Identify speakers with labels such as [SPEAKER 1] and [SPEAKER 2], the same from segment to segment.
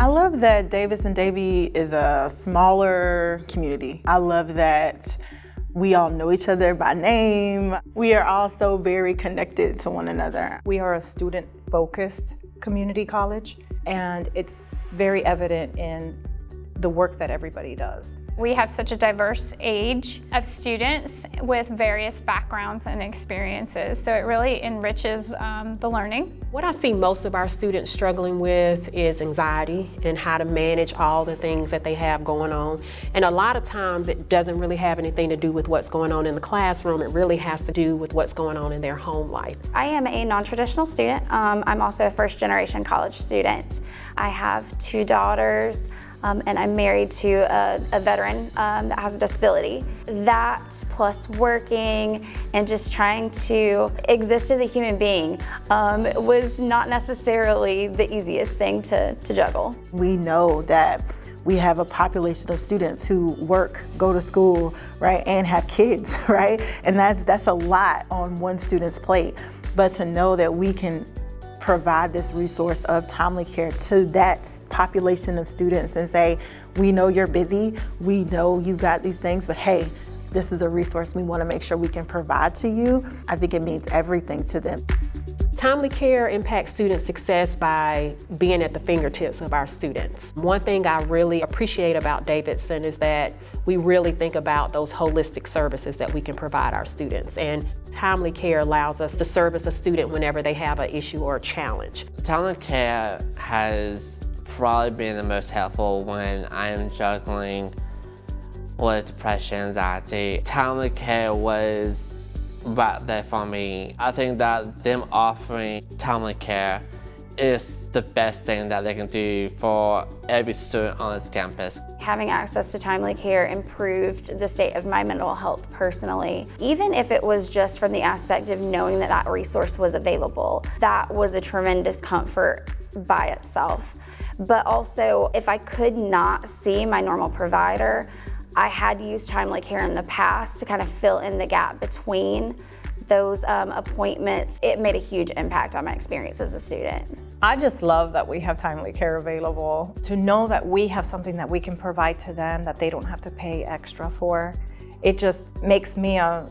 [SPEAKER 1] I love that Davidson-Davie is a smaller community. I love that we all know each other by name. We are also very connected to one another.
[SPEAKER 2] We are a student-focused community college, and it's very evident in the work that everybody does.
[SPEAKER 3] We have such a diverse age of students with various backgrounds and experiences, so it really enriches the learning.
[SPEAKER 4] What I see most of our students struggling with is anxiety and how to manage all the things that they have going on. And a lot of times it doesn't really have anything to do with what's going on in the classroom. It really has to do with what's going on in their home life.
[SPEAKER 5] I am a non-traditional student. I'm also a first-generation college student. I have 2 daughters. And I'm married to a veteran that has a disability. That plus working and just trying to exist as a human being was not necessarily the easiest thing to juggle.
[SPEAKER 1] We know that we have a population of students who work, go to school, right, and have kids, right? And that's a lot on one student's plate. But to know that we can provide this resource of TimelyCare to that population of students and say, we know you're busy, we know you've got these things, but hey, this is a resource we want to make sure we can provide to you. I think it means everything to them.
[SPEAKER 4] TimelyCare impacts student success by being at the fingertips of our students. One thing I really appreciate about Davidson is that we really think about those holistic services that we can provide our students. And TimelyCare allows us to service a student whenever they have an issue or a challenge.
[SPEAKER 6] TimelyCare has probably been the most helpful when I am juggling with depression, anxiety. TimelyCare was right there for me. I think that them offering TimelyCare is the best thing that they can do for every student on this campus.
[SPEAKER 5] Having access to TimelyCare improved the state of my mental health personally. Even if it was just from the aspect of knowing that that resource was available, that was a tremendous comfort by itself. But also, if I could not see my normal provider, I had used TimelyCare in the past to kind of fill in the gap between those appointments. It made a huge impact on my experience as a student.
[SPEAKER 2] I just love that we have TimelyCare available. To know that we have something that we can provide to them that they don't have to pay extra for, it just makes me a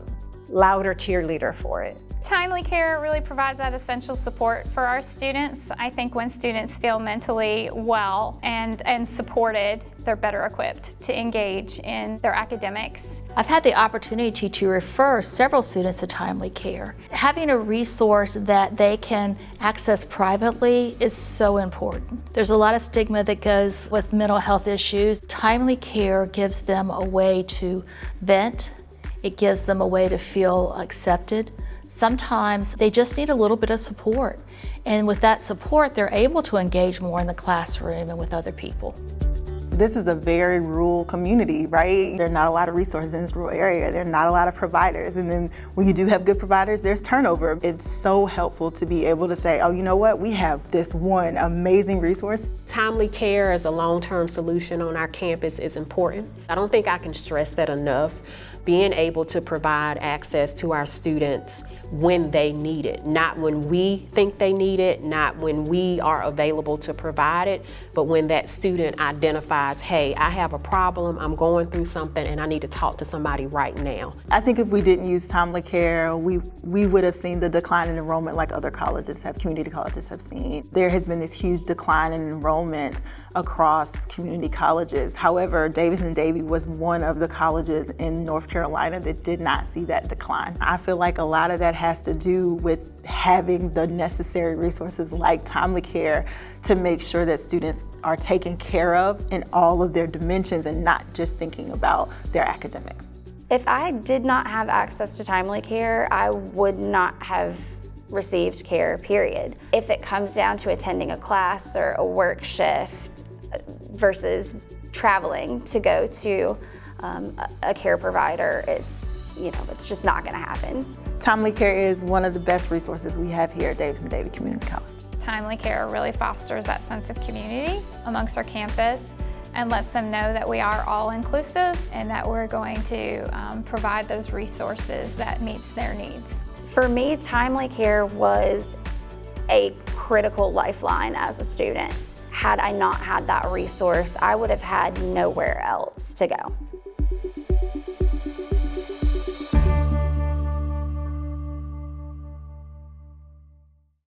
[SPEAKER 2] louder cheerleader for it.
[SPEAKER 3] TimelyCare really provides that essential support for our students. I think when students feel mentally well and supported, they're better equipped to engage in their academics.
[SPEAKER 7] I've had the opportunity to refer several students to TimelyCare. Having a resource that they can access privately is so important. There's a lot of stigma that goes with mental health issues. TimelyCare gives them a way to vent. It gives them a way to feel accepted. Sometimes they just need a little bit of support. And with that support, they're able to engage more in the classroom and with other people.
[SPEAKER 1] This is a very rural community, right? There are not a lot of resources in this rural area. There are not a lot of providers. And then when you do have good providers, there's turnover. It's so helpful to be able to say, oh, you know what? We have this one amazing resource.
[SPEAKER 4] TimelyCare as a long-term solution on our campus is important. I don't think I can stress that enough. Being able to provide access to our students when they need it, not when we think they need it, not when we are available to provide it, but when that student identifies, hey, I have a problem, I'm going through something, and I need to talk to somebody right now.
[SPEAKER 1] I think if we didn't use TimelyCare, we would have seen the decline in enrollment like other community colleges have seen. There has been this huge decline in enrollment across community colleges. However, Davidson-Davie was one of the colleges in North Carolina that did not see that decline. I feel like a lot of that has to do with having the necessary resources like TimelyCare to make sure that students are taken care of in all of their dimensions and not just thinking about their academics.
[SPEAKER 5] If I did not have access to TimelyCare, I would not have received care, period. If it comes down to attending a class or a work shift versus traveling to go to a care provider, it's just not gonna happen.
[SPEAKER 1] TimelyCare is one of the best resources we have here at Davidson-Davie Community College.
[SPEAKER 3] TimelyCare really fosters that sense of community amongst our campus and lets them know that we are all inclusive and that we're going to provide those resources that meets their needs.
[SPEAKER 5] For me, TimelyCare was a critical lifeline as a student. Had I not had that resource, I would have had nowhere else to go.